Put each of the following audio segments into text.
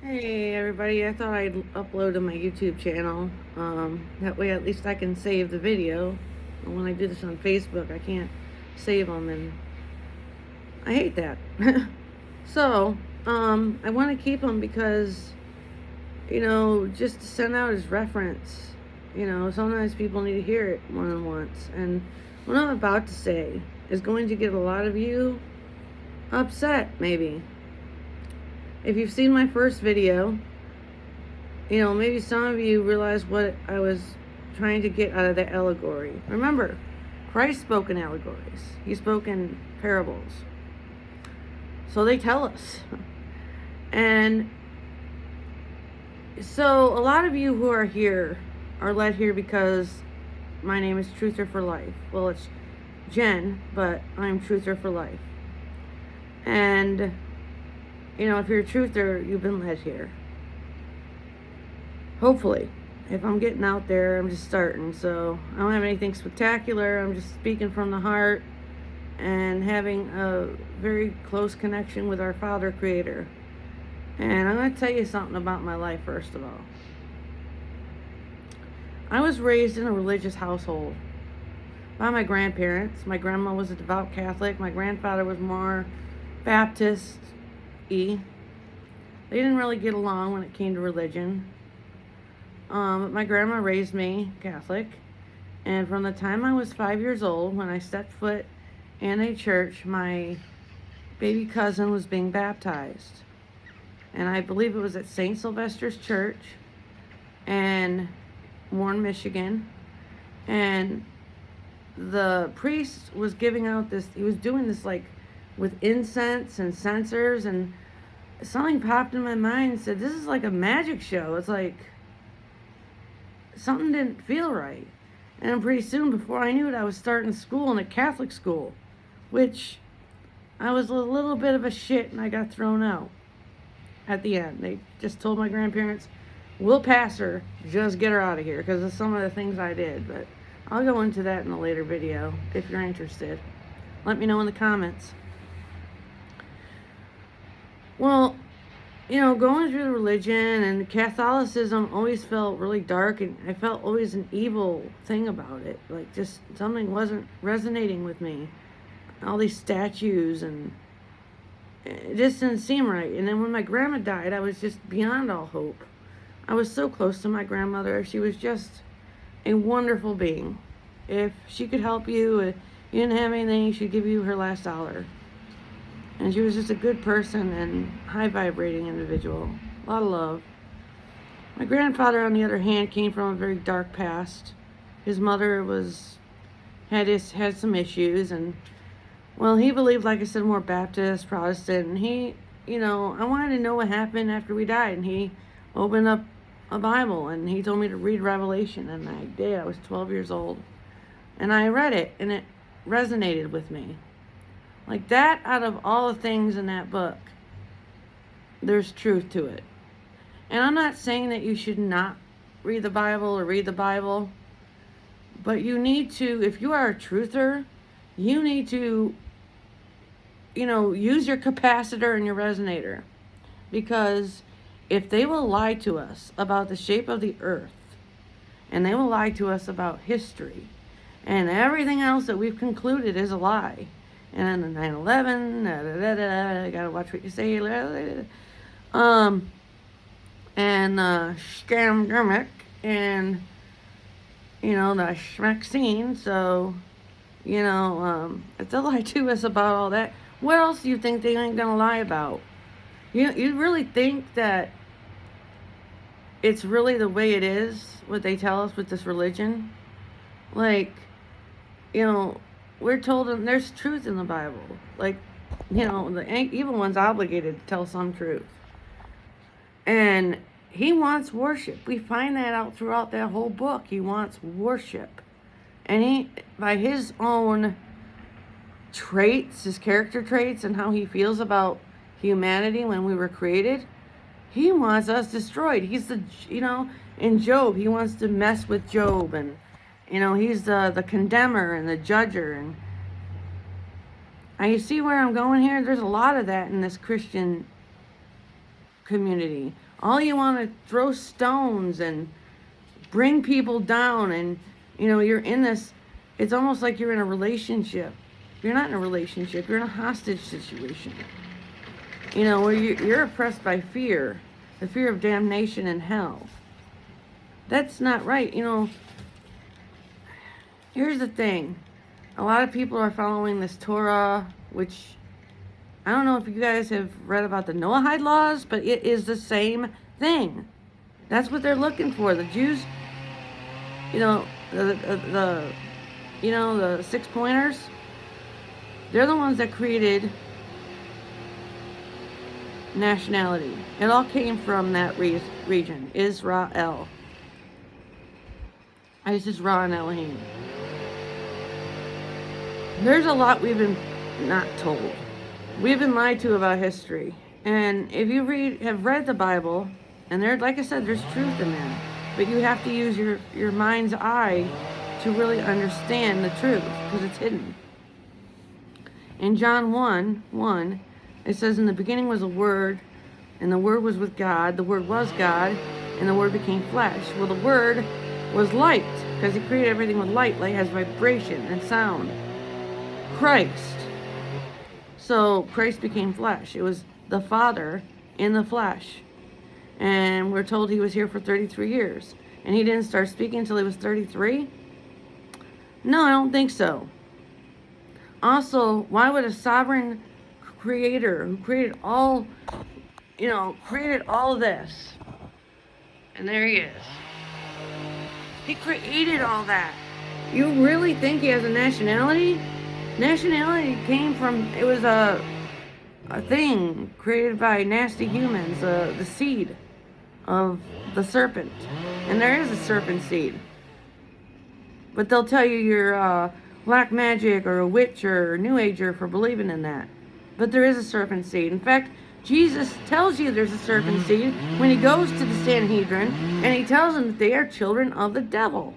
Hey everybody, I thought I'd upload to my YouTube channel. That way at least I can save the video. When I do this on Facebook, I can't save them, and I hate that. So, I want to keep them because, just to send out as reference. Sometimes people need to hear it more than once. And what I'm about to say is going to get a lot of you upset, maybe. If you've seen my first video, maybe some of you realize what I was trying to get out of the allegory. Remember, Christ spoke in allegories. He spoke in parables. So they tell us. And so a lot of you who are here are led here because my name is Truther for Life. Well, it's Jen, but I'm Truther for Life. And, if you're a truther, you've been led here. Hopefully. If I'm getting out there, I'm just starting. So I don't have anything spectacular. I'm just speaking from the heart and having a very close connection with our Father Creator. And I'm going to tell you something about my life, first of all. I was raised in a religious household by my grandparents. My grandma was a devout Catholic. My grandfather was more Baptist-y. They didn't really get along when it came to religion. My grandma raised me Catholic, and from the time I was 5 years old, when I stepped foot in a church, my baby cousin was being baptized. And I believe it was at St. Sylvester's Church in Warren, Michigan. And the priest was giving out this, he was doing this like with incense and censers, and something popped in my mind and said, this is like a magic show. It's like something didn't feel right. And pretty soon, before I knew it, I was starting school in a Catholic school, which I was a little bit of a shit, and I got thrown out at the end. They just told my grandparents, we'll pass her, just get her out of here, because of some of the things I did. But I'll go into that in a later video if you're interested. Let me know in the comments. Well, going through the religion and Catholicism always felt really dark, and I felt always an evil thing about it. Like, just something wasn't resonating with me. All these statues, and it just didn't seem right. And then when my grandma died, I was just beyond all hope. I was so close to my grandmother. She was just a wonderful being. If she could help you, if you didn't have anything, she'd give you her last dollar. And she was just a good person and high vibrating individual. A lot of love. My grandfather, on the other hand, came from a very dark past. His mother had some issues, and well, he believed, like I said, more Baptist, Protestant, and he, I wanted to know what happened after we died, and he opened up a Bible, and he told me to read Revelation, and I did. I was 12 years old, and I read it, and it resonated with me. Like, that, out of all the things in that book, there's truth to it. And I'm not saying that you should not read the Bible or read the Bible, but you need to, if you are a truther, you need to, use your capacitor and your resonator. Because if they will lie to us about the shape of the earth, and they will lie to us about history, and everything else that we've concluded is a lie, and then the 9/11, I gotta watch what you say, and Scamdemic, and the Schmaxine. So if they lie to us about all that, what else do you think they ain't gonna lie about? You really think that it's really the way it is, what they tell us with this religion? Like, we're told there's truth in the Bible. Like, the evil one's obligated to tell some truth. And he wants worship. We find that out throughout that whole book. He wants worship. And he, by his own traits, his character traits, and how he feels about humanity when we were created, he wants us destroyed. He's in Job, he wants to mess with Job, and he's the condemner and the judger. And you see where I'm going here? There's a lot of that in this Christian community. All you want to throw stones and bring people down, and you're in this. It's almost like you're in a relationship. You're not in a relationship. You're in a hostage situation. Where you're oppressed by fear, the fear of damnation and hell. That's not right. Here's the thing. A lot of people are following this Torah, which I don't know if you guys have read about the Noahide laws, but it is the same thing. That's what they're looking for. The Jews, the 6 pointers, they're the ones that created nationality. It all came from that region, Israel. It's just Ra and Elohim. There's a lot we've been not told. We've been lied to about history. And if you have read the Bible, and like I said, there's truth in there, but you have to use your mind's eye to really understand the truth, because it's hidden. In John 1:1, it says, in the beginning was a Word, and the Word was with God. The Word was God, and the Word became flesh. Well, the Word was light, because He created everything with light. Light has vibration and sound. Christ. So Christ became flesh. It was the Father in the flesh. And we're told He was here for 33 years. And He didn't start speaking until He was 33? No, I don't think so. Also, why would a sovereign creator who created all of this, and there He is. He created all that. You really think He has a nationality? Nationality came from, it was a thing created by nasty humans, the seed of the serpent. And there is a serpent seed. But they'll tell you you're black magic or a witch or a new ager for believing in that. But there is a serpent seed. In fact, Jesus tells you there's a serpent seed when He goes to the Sanhedrin, and He tells them that they are children of the devil.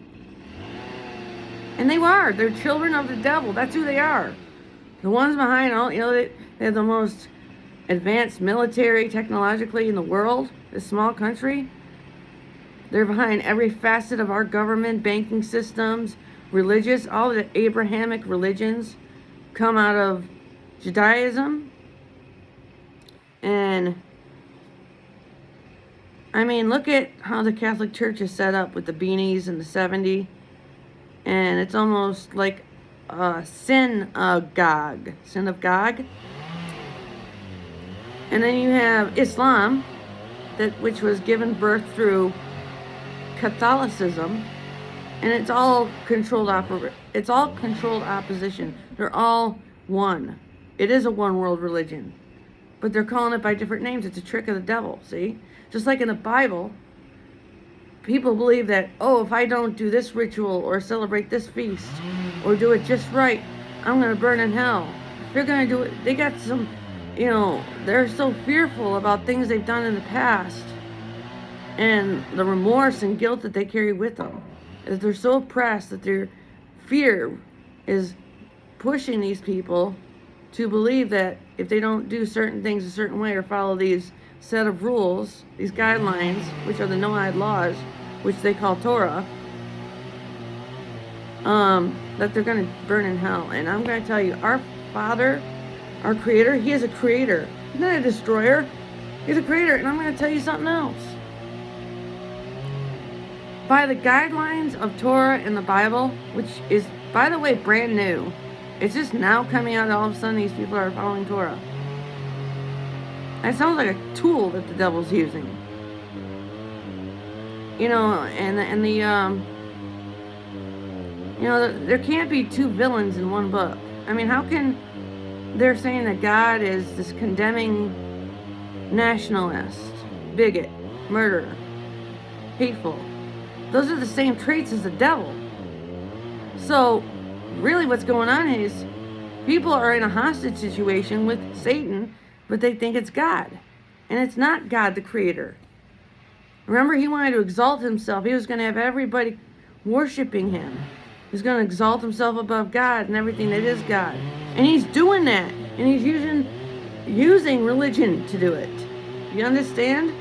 And they are. They're children of the devil. That's who they are. The ones behind all, they're the most advanced military technologically in the world, this small country. They're behind every facet of our government, banking systems, religious. All the Abrahamic religions come out of Judaism. And, I mean, look at how the Catholic Church is set up with the beanies and the 70. And it's almost like a synagogue. Synagogue. And then you have Islam, which was given birth through Catholicism, and it's all controlled opposition. They're all one. It is a one world religion, but they're calling it by different names. It's a trick of the devil. See, just like in the Bible, people believe that, if I don't do this ritual or celebrate this feast or do it just right, I'm going to burn in hell. They're going to do it. They got some, they're so fearful about things they've done in the past and the remorse and guilt that they carry with them. That they're so oppressed that their fear is pushing these people to believe that if they don't do certain things a certain way or follow these set of rules, these guidelines, which are the Noahide laws, which they call Torah, that they're going to burn in hell. And I'm going to tell you, our Father, our Creator, He is a creator. He's not a destroyer. He's a creator. And I'm going to tell you something else. By the guidelines of Torah and the Bible, which is, by the way, brand new. It's just now coming out, all of a sudden these people are following Torah. That sounds like a tool that the devil's using. There can't be two villains in one book. I mean, how can they're saying that God is this condemning nationalist, bigot, murderer, hateful? Those are the same traits as the devil. So, really what's going on is people are in a hostage situation with Satan, but they think it's God. And it's not God, the Creator. Remember, He wanted to exalt Himself. He was going to have everybody worshiping Him. He's going to exalt Himself above God and everything that is God. And He's doing that. And He's using religion to do it. You understand?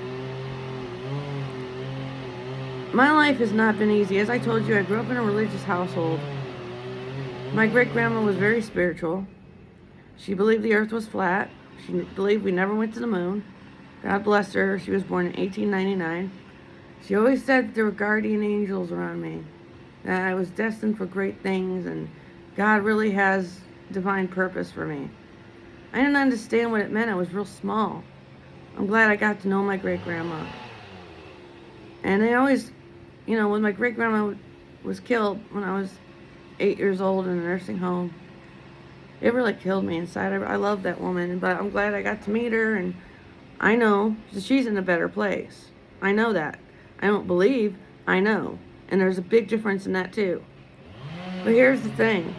My life has not been easy. As I told you, I grew up in a religious household. My great-grandma was very spiritual. She believed the earth was flat. She believed we never went to the moon. God bless her. She was born in 1899. She always said that there were guardian angels around me, that I was destined for great things, and God really has divine purpose for me. I didn't understand what it meant. I was real small. I'm glad I got to know my great-grandma. And they always, when my great-grandma was killed when I was 8 years old in a nursing home, it really killed me inside. I love that woman, but I'm glad I got to meet her, and I know she's in a better place. I know that. I don't believe, I know. And there's a big difference in that too. But here's the thing.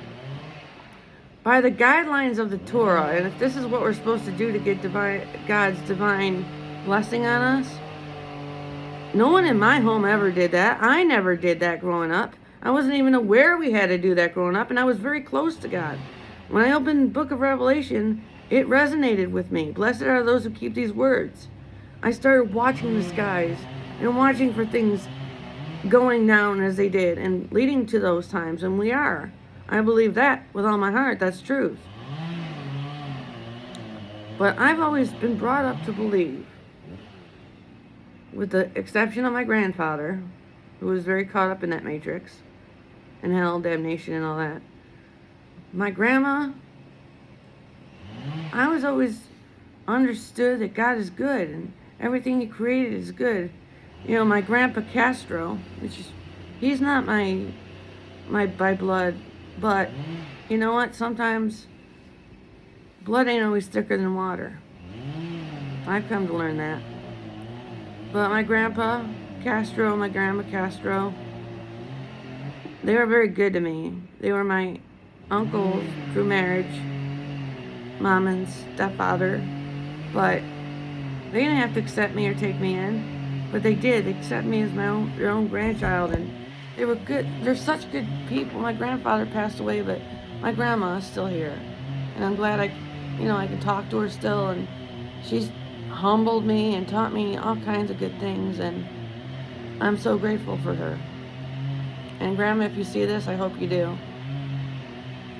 By the guidelines of the Torah, and if this is what we're supposed to do to get God's divine blessing on us, no one in my home ever did that. I never did that growing up. I wasn't even aware we had to do that growing up, and I was very close to God. When I opened the book of Revelation, it resonated with me. Blessed are those who keep these words. I started watching the skies and watching for things going down as they did and leading to those times, and we are. I believe that with all my heart. That's truth. But I've always been brought up to believe, with the exception of my grandfather, who was very caught up in that matrix and hell, damnation, and all that. My grandma, I was always understood that God is good and everything He created is good. My grandpa Castro, he's not my by blood, but you know what? Sometimes blood ain't always thicker than water. I've come to learn that. But my grandpa Castro, my grandma Castro, they were very good to me. They were my uncles through marriage, mom and stepfather, but they didn't have to accept me or take me in, but they did. They accepted me as their own grandchild, and they were good. They're such good people. My grandfather passed away, but my grandma is still here, and I'm glad I can talk to her still, and she's humbled me and taught me all kinds of good things, and I'm so grateful for her. And Grandma, if you see this, I hope you do.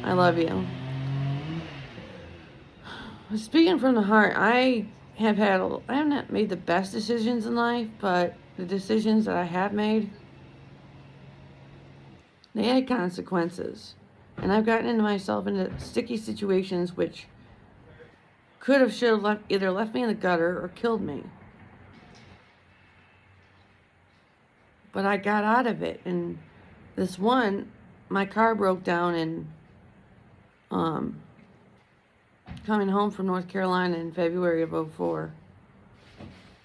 I love you. Speaking from the heart, I have not made the best decisions in life, but the decisions that I have made, they had consequences. And I've gotten myself into sticky situations which should have either left me in the gutter or killed me. But I got out of it. And this one, my car broke down and coming home from North Carolina in February of 2004.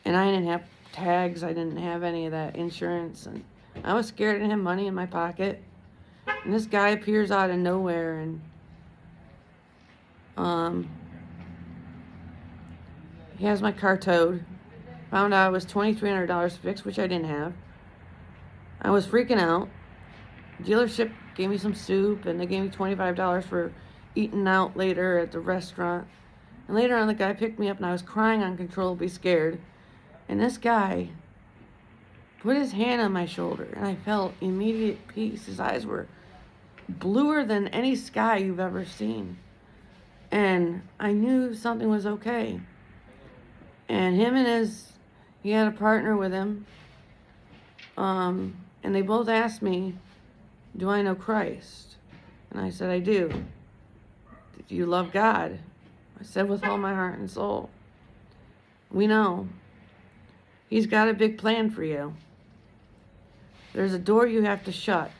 And I didn't have tags. I didn't have any of that insurance. And I was scared. I didn't have money in my pocket. And this guy appears out of nowhere and he has my car towed. Found out it was $2,300 fixed, which I didn't have. I was freaking out. Dealership gave me some soup, and they gave me $25 for eating out later at the restaurant. And later on, the guy picked me up, and I was crying uncontrollably, scared. And this guy put his hand on my shoulder, and I felt immediate peace. His eyes were bluer than any sky you've ever seen. And I knew something was okay. And he had a partner with him. And they both asked me, do I know Christ? And I said, I do. Do you love God? I said, with all my heart and soul. We know. He's got a big plan for you. There's a door you have to shut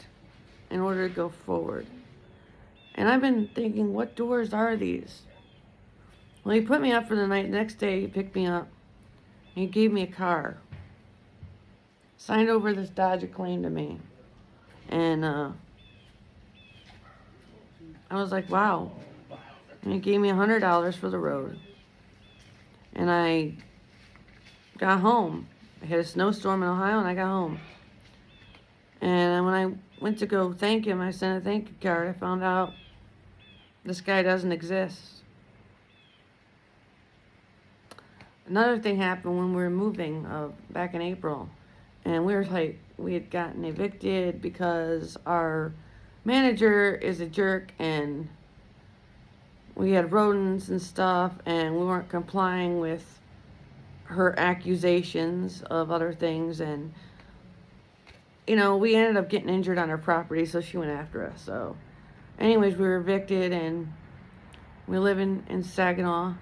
in order to go forward. And I've been thinking, what doors are these? Well, he put me up for the night. The next day, he picked me up. And he gave me a car. Signed over this Dodge Acclaim to me. And I was like, wow. And he gave me $100 for the road. And I got home. I had a snowstorm in Ohio, and I got home. And when I went to go thank him, I sent a thank you card. I found out this guy doesn't exist. another thing happened when we were moving back in April, and we had gotten evicted because our manager is a jerk, and we had rodents and stuff, and we weren't complying with her accusations of other things, and we ended up getting injured on her property, so she went after us. So anyways, we were evicted, and we live in Saginaw.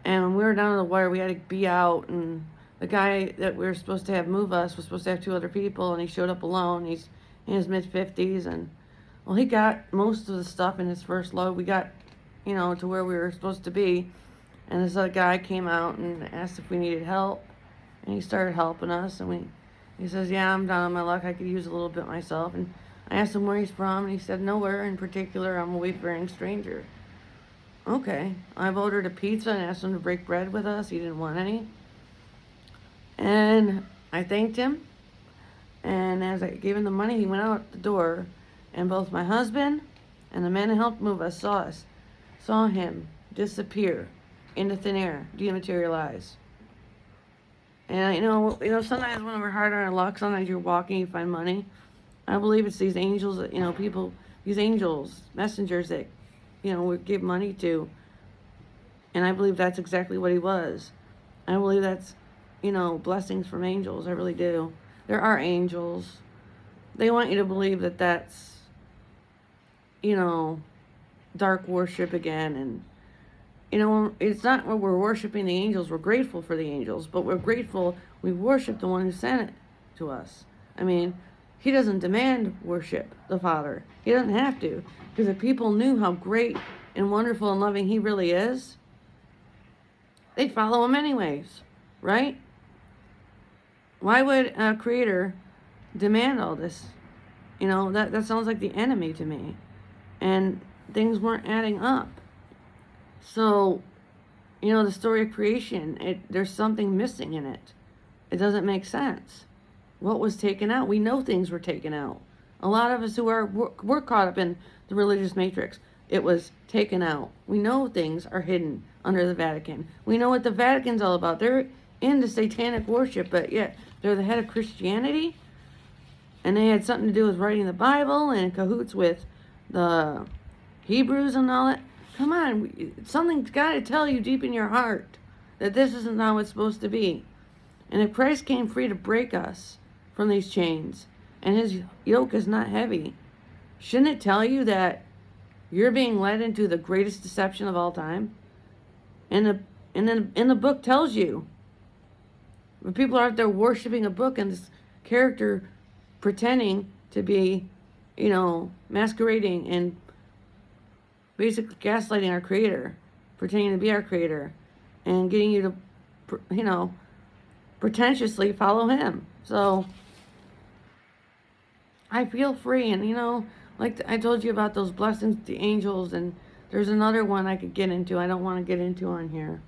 And when we were down to the wire, we had to be out, and the guy that we were supposed to have move us was supposed to have 2 other people, and he showed up alone. He's in his mid-50s, and well, he got most of the stuff in his first load. We got, to where we were supposed to be, and this other guy came out and asked if we needed help, and he started helping us, and he says, yeah, I'm down on my luck. I could use a little bit myself. And I asked him where he's from, and he said, nowhere in particular. I'm a wayfaring stranger. Okay. I've ordered a pizza and asked him to break bread with us. He didn't want any. And I thanked him. And as I gave him the money, he went out the door. And both my husband and the man who helped move us saw him disappear into thin air, dematerialize. And sometimes when we're hard on our luck, sometimes you're walking, you find money. I believe it's these angels that, these angels, messengers that, we give money to. And I believe that's exactly what he was. I believe that's, blessings from angels. I really do. There are angels. They want you to believe that that's, dark worship again. And, it's not where we're worshiping the angels. We're grateful for the angels, but we're grateful we worship the one who sent it to us. I mean, he doesn't demand worship, the Father. He doesn't have to. Because if people knew how great and wonderful and loving he really is, they'd follow him anyways, right? Why would a creator demand all this? That sounds like the enemy to me. And things weren't adding up. So, the story of creation, there's something missing in it. It doesn't make sense. What was taken out? We know things were taken out. A lot of us we're caught up in the religious matrix. It was taken out. We know things are hidden under the Vatican. We know what the Vatican's all about. They're into satanic worship, but yet they're the head of Christianity. And they had something to do with writing the Bible and in cahoots with the Hebrews and all that. Come on, something's got to tell you deep in your heart that this isn't how it's supposed to be. And if Christ came free to break us from these chains, and his yoke is not heavy, shouldn't it tell you that you're being led into the greatest deception of all time? And the book tells you. When people are out there worshiping a book and this character pretending to be, masquerading and basically gaslighting our creator, pretending to be our creator, and getting you to, pretentiously follow him. So I feel free, and like I told you about those blessings, the angels, and there's another one I could get into. I don't want to get into on here.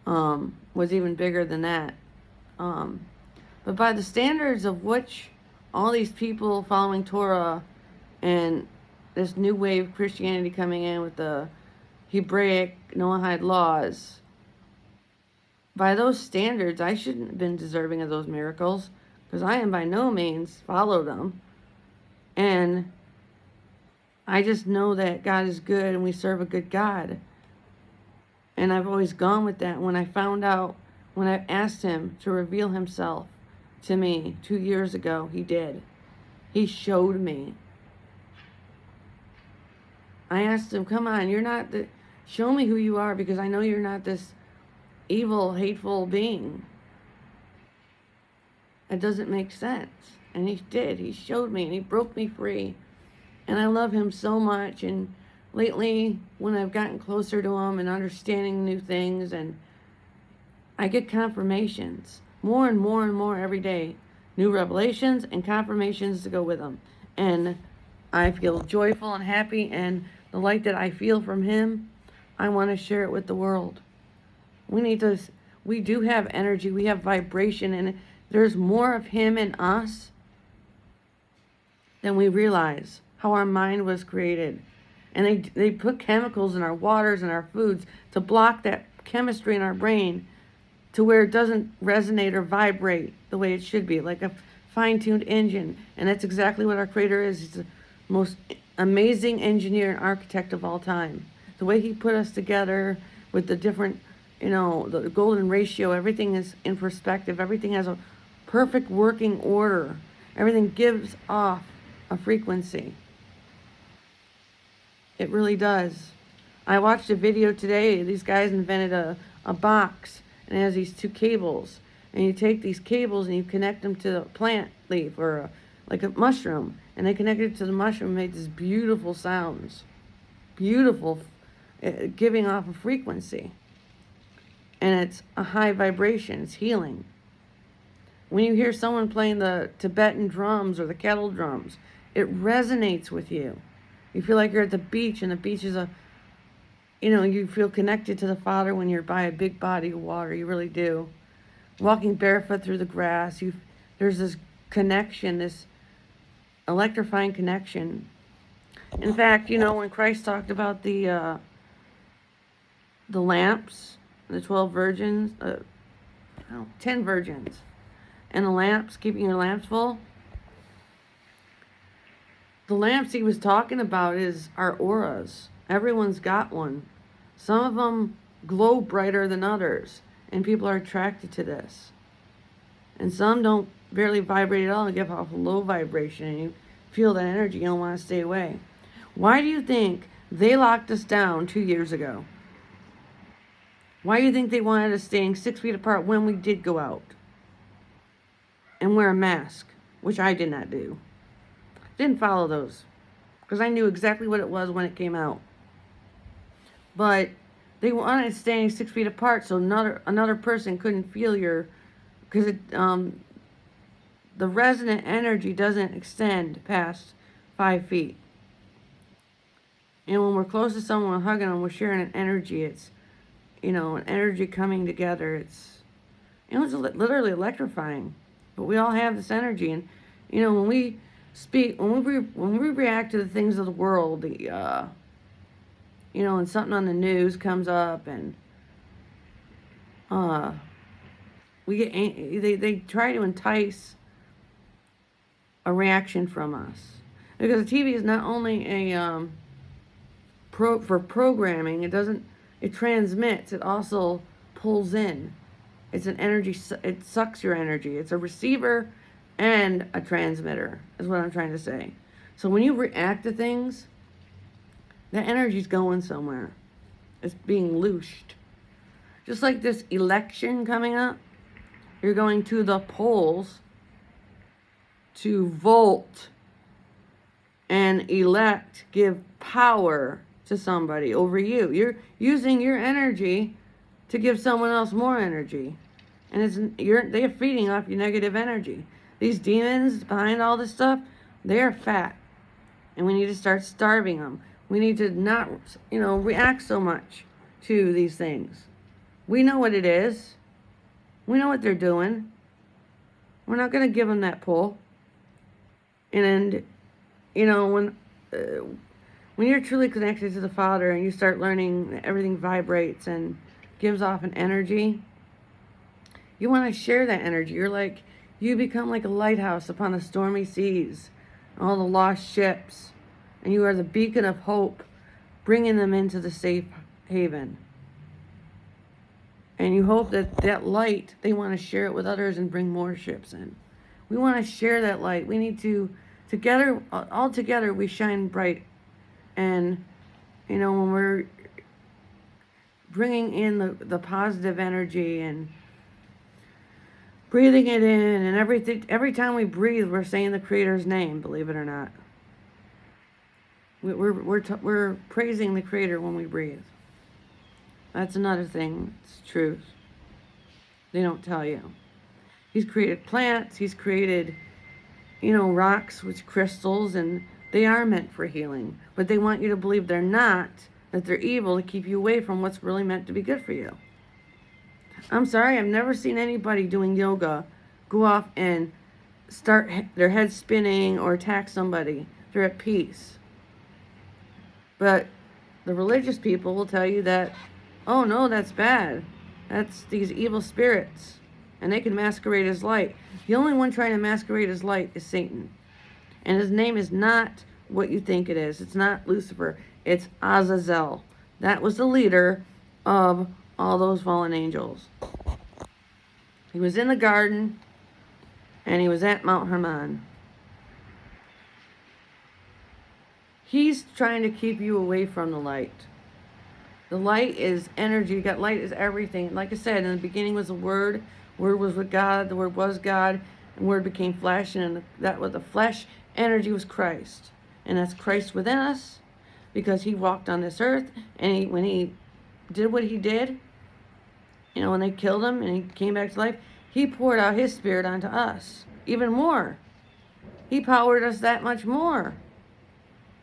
Was even bigger than that. But by the standards of which all these people following Torah and this new wave Christianity coming in with the Hebraic Noahide laws, by those standards, I shouldn't have been deserving of those miracles, because I am by no means followed them. And I just know that God is good and we serve a good God. And I've always gone with that. When I asked him to reveal himself to me 2 years ago, he did. He showed me. I asked him, come on, show me who you are, because I know you're not this evil, hateful being. It doesn't make sense. And he did. He showed me, and he broke me free. And I love him so much. And lately, when I've gotten closer to him and understanding new things, and I get confirmations more and more and more every day. New revelations and confirmations to go with them. And I feel joyful and happy, and the light that I feel from him, I want to share it with the world. We do have energy, we have vibration, and there's more of him in us than we realize. How our mind was created. And they put chemicals in our waters and our foods to block that chemistry in our brain to where it doesn't resonate or vibrate the way it should be, like a fine-tuned engine. And that's exactly what our Creator is. He's the most amazing engineer and architect of all time. The way He put us together with the different, the golden ratio, everything is in perspective. Everything has a perfect working order. Everything gives off a frequency. It really does. I watched a video today. These guys invented a box, and it has these two cables. And you take these cables and you connect them to a plant leaf or like a mushroom. And they connected it to the mushroom and made these beautiful sounds. Beautiful, giving off a frequency. And it's a high vibration. It's healing. When you hear someone playing the Tibetan drums or the kettle drums, it resonates with you. You feel like you're at the beach, and the beach is you feel connected to the Father when you're by a big body of water. You really do. Walking barefoot through the grass, there's this connection, this electrifying connection. In fact, when Christ talked about the lamps, the 12 virgins, 10 virgins, and the lamps, keeping your lamps full, the lamps He was talking about is our auras. Everyone's got one. Some of them glow brighter than others, and people are attracted to this. And some don't barely vibrate at all and give off a low vibration, and you feel that energy, you don't want to stay away. Why do you think they locked us down 2 years ago? Why do you think they wanted us staying 6 feet apart when we did go out? And wear a mask, which I did not do. Didn't follow those, because I knew exactly what it was when it came out. But they wanted staying 6 feet apart so another person couldn't feel because the resonant energy doesn't extend past 5 feet. And when we're close to someone, hugging them, we're sharing an energy. It's, an energy coming together. It's literally electrifying. But we all have this energy, and when we speak, when we react to the things of the world, and something on the news comes up, and we get they try to entice a reaction from us, because the TV is not only a for programming. It transmits. It also pulls in. It's an energy. It sucks your energy. It's a receiver and a transmitter, is what I'm trying to say. So when you react to things, that energy's going somewhere. It's being loosed. Just like this election coming up, you're going to the polls to vote and elect, give power to somebody over you. You're using your energy to give someone else more energy. And they're feeding off your negative energy. These demons behind all this stuff, they are fat. And we need to start starving them. We need to not, react so much to these things. We know what it is. We know what they're doing. We're not going to give them that pull. And, when you're truly connected to the Father and you start learning that everything vibrates and gives off an energy, you want to share that energy. You become like a lighthouse upon the stormy seas, all the lost ships, and you are the beacon of hope, bringing them into the safe haven. And you hope that light, they want to share it with others and bring more ships in. We want to share that light. We need to, all together, we shine bright. And, when we're bringing in the positive energy and breathing it in, and every time we breathe, we're saying the Creator's name, believe it or not. We're praising the Creator when we breathe. That's another thing. It's truth. They don't tell you. He's created plants. He's created, rocks with crystals, and they are meant for healing. But they want you to believe they're not, that they're evil to keep you away from what's really meant to be good for you. I'm sorry, I've never seen anybody doing yoga go off and start their head spinning or attack somebody. They're at peace. But the religious people will tell you that Oh no, that's bad. That's these evil spirits. And they can masquerade as light. The only one trying to masquerade as light is Satan. And his name is not what you think it is. It's not Lucifer. It's Azazel. That was the leader of all those fallen angels. He was in the garden, and he was at Mount Hermon. He's trying to keep you away from the light. The light is energy. You got light is everything. Like I said, in the beginning was the Word. Word was with God. The Word was God. And Word became flesh. And that was the flesh energy was Christ. And that's Christ within us, because he walked on this earth. And when he did what he did, when they killed him and he came back to life, he poured out his spirit onto us. Even more. He powered us that much more.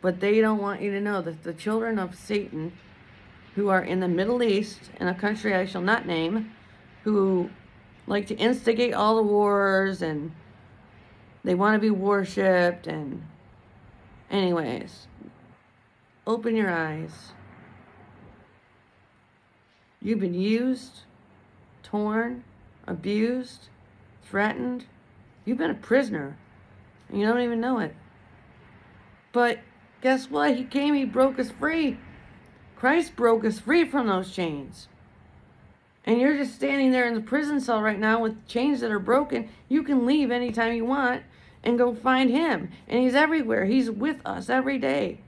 But they don't want you to know that the children of Satan, who are in the Middle East, in a country I shall not name, who like to instigate all the wars, and they want to be worshipped, and anyways, open your eyes. You've been used, torn, abused, threatened. You've been a prisoner, and you don't even know it. But guess what? He came, he broke us free. Christ broke us free from those chains. And you're just standing there in the prison cell right now with chains that are broken. You can leave anytime you want and go find him. And he's everywhere. He's with us every day.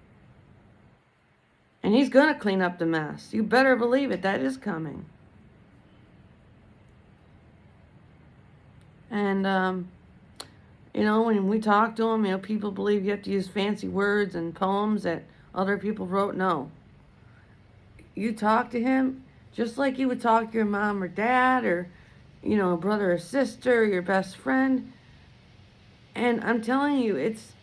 And he's going to clean up the mess. You better believe it. That is coming. And, when we talk to him, people believe you have to use fancy words and poems that other people wrote. No. You talk to him just like you would talk to your mom or dad, or, a brother or sister, or your best friend. And I'm telling you, it's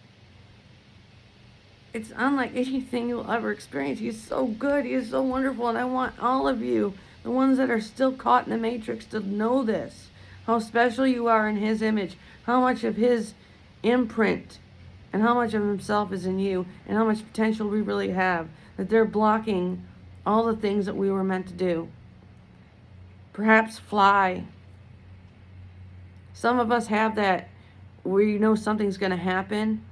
unlike anything you'll ever experience. He's so good. He is so wonderful. And I want all of you, the ones that are still caught in the matrix, to know this. How special you are in his image. How much of his imprint and how much of himself is in you, and how much potential we really have. That they're blocking all the things that we were meant to do. Perhaps fly. Some of us have that where something's going to happen.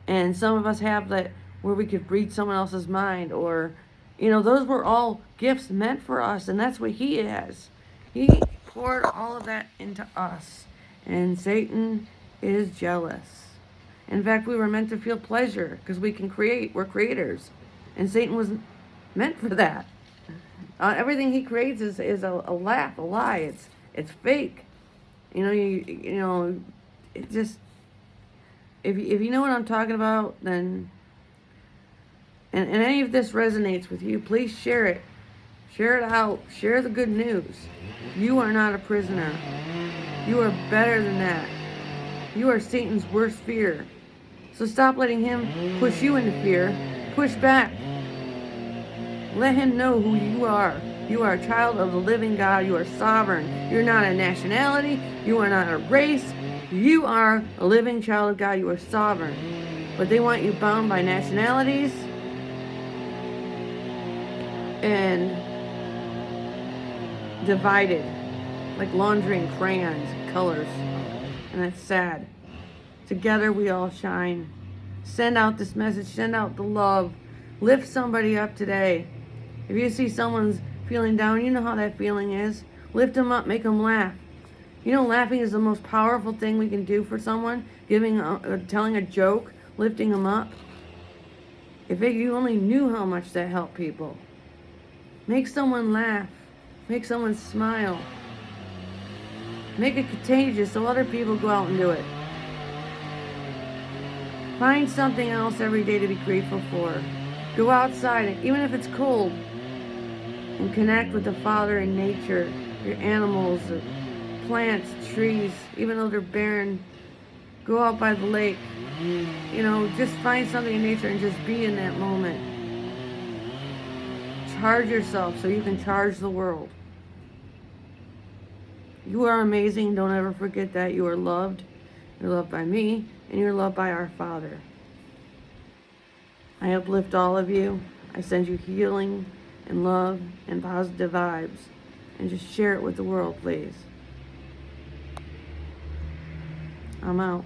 And some of us have that where we could read someone else's mind. Or, those were all gifts meant for us. And that's what he is. He poured all of that into us. And Satan is jealous. In fact, we were meant to feel pleasure because we can create. We're creators. And Satan was meant for that. Everything he creates is a laugh, a lie. It's fake. It just, if you know what I'm talking about, then, and any of this resonates with you, please share it. Share it out. Share the good news. You are not a prisoner. You are better than that. You are Satan's worst fear. So stop letting him push you into fear. Push back. Let him know who you are. You are a child of the living God. You are sovereign. You're not a nationality. You are not a race. You are a living child of God. You are sovereign. But they want you bound by nationalities and divided like laundry and crayons and colors. And that's sad. Together we all shine. Send out this message. Send out the love. Lift somebody up today. If you see someone's feeling down, you know how that feeling is. Lift them up. Make them laugh. Laughing is the most powerful thing we can do for someone. Telling a joke, lifting them up. You only knew how much that helped people. Make someone laugh. Make someone smile. Make it contagious so other people go out and do it. Find something else every day to be grateful for. Go outside, even if it's cold, and connect with the Father in nature, your animals, the plants, trees, even though they're barren. Go out by the lake. Just find something in nature and just be in that moment. Charge yourself so you can charge the world. You are amazing. Don't ever forget that. You are loved. You're loved by me, and you're loved by our Father. I uplift all of you. I send you healing and love and positive vibes, and just share it with the world, please. I'm out.